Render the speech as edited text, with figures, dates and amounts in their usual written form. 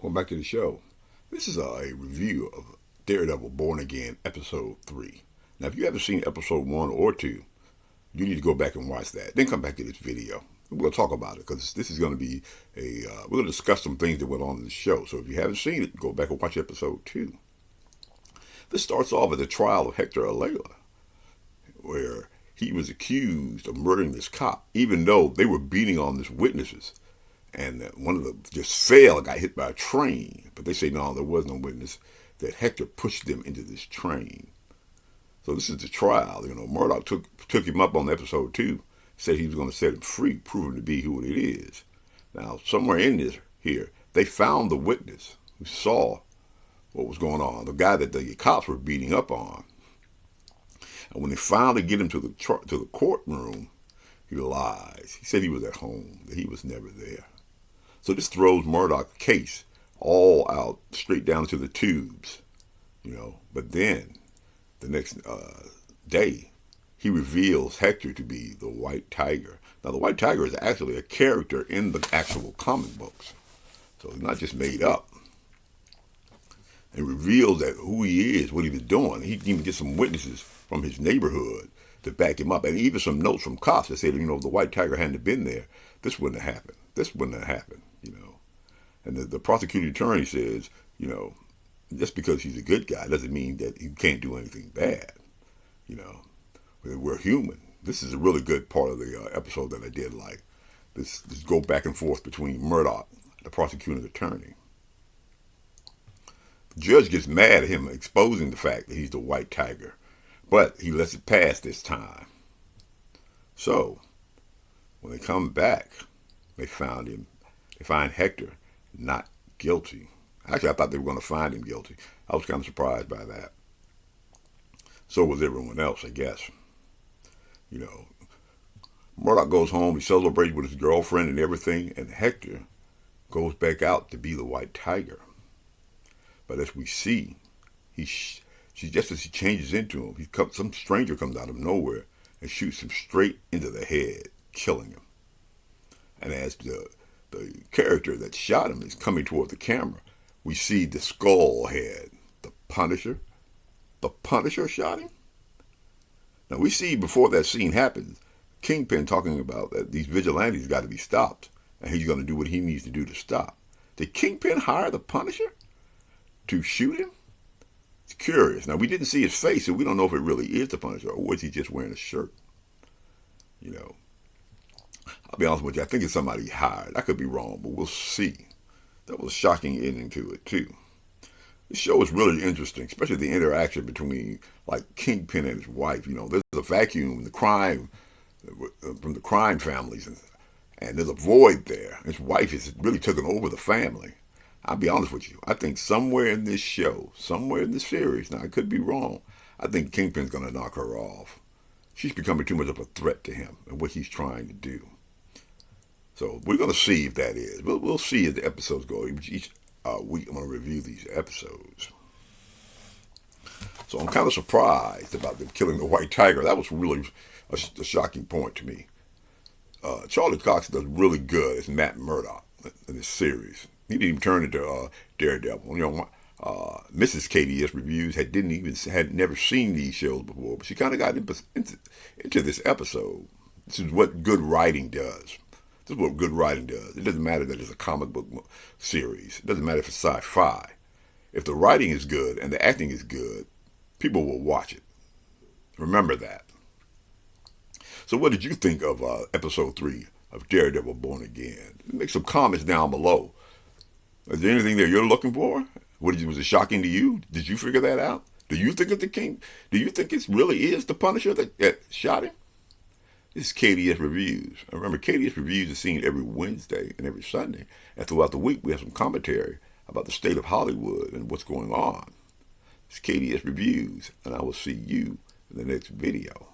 Welcome back to the show. This is a review of Daredevil Born Again, Episode 3. Now, if you haven't seen Episode 1 or 2, you need to go back and watch that. Then come back to this video. We're going to talk about it because this is going to be we're going to discuss some things that went on in the show. So if you haven't seen it, go back and watch Episode 2. This starts off with the trial of Hector Alayla, where he was accused of murdering this cop, even though they were beating on these witnesses. And one of them just fell, got hit by a train. But they say, no, there was no witness, that Hector pushed them into this train. So this is the trial. Murdoch took him up on episode 2, said he was going to set him free, prove him to be who it is. Now, somewhere in this here, they found the witness who saw what was going on, the guy that the cops were beating up on. And when they finally get him to the courtroom, he lies. He said he was at home, that he was never there. So this throws Murdoch's case all out, straight down to the tubes, But then, the next day, he reveals Hector to be the White Tiger. Now, the White Tiger is actually a character in the actual comic books. So it's not just made up. And reveals that who he is, what he was doing. He can even get some witnesses from his neighborhood to back him up. And even some notes from cops that said, if the White Tiger hadn't been there, this wouldn't have happened. This wouldn't have happened, And the prosecuting attorney says, just because he's a good guy doesn't mean that he can't do anything bad. We're human. This is a really good part of the episode that I did like. This go back and forth between Murdoch, the prosecuting attorney. The judge gets mad at him exposing the fact that he's the White Tiger, but he lets it pass this time. So, when they come back, they find Hector not guilty. Actually, I thought they were going to find him guilty. I was kind of surprised by that. So was everyone else, I guess. Murdoch goes home, he celebrates with his girlfriend and everything, and Hector goes back out to be the White Tiger. But as we see, just as he changes into him, some stranger comes out of nowhere and shoots him straight into the head, killing him. And as the character that shot him is coming toward the camera, we see the skull head, the Punisher. The Punisher shot him? Now we see before that scene happens, Kingpin talking about that these vigilantes got to be stopped, and he's going to do what he needs to do to stop. Did Kingpin hire the Punisher to shoot him? It's curious. Now we didn't see his face, so we don't know if it really is the Punisher, or was he just wearing a shirt? I'll be honest with you, I think it's somebody he hired. I could be wrong, but we'll see. That was a shocking ending to it, too. This show is really interesting, especially the interaction between, Kingpin and his wife. There's a vacuum in the crime, from the crime families, and there's a void there. His wife has really taken over the family. I'll be honest with you, I think somewhere in this show, somewhere in this series, now I could be wrong, I think Kingpin's going to knock her off. She's becoming too much of a threat to him and what he's trying to do. So we're going to see if that is. We'll see as the episodes go. Each week I'm going to review these episodes. So I'm kind of surprised about them killing the White Tiger. That was really a shocking point to me. Charlie Cox does really good as Matt Murdock in this series. He didn't even turn into Daredevil. Mrs. KDS Reviews had never seen these shows before, but she kind of got into this episode. This is what good writing does. This is what good writing does. It doesn't matter that it's a comic book series. It doesn't matter if it's sci-fi. If the writing is good and the acting is good, people will watch it. Remember that. So what did you think of episode 3 of Daredevil Born Again? Make some comments down below. Is there anything that you're looking for? Was it shocking to you? Did you figure that out? Do you think it's the King? Do you think it really is the Punisher that shot him? This is KDS Reviews. Remember, KDS Reviews is seen every Wednesday and every Sunday. And throughout the week, we have some commentary about the state of Hollywood and what's going on. It's KDS Reviews, and I will see you in the next video.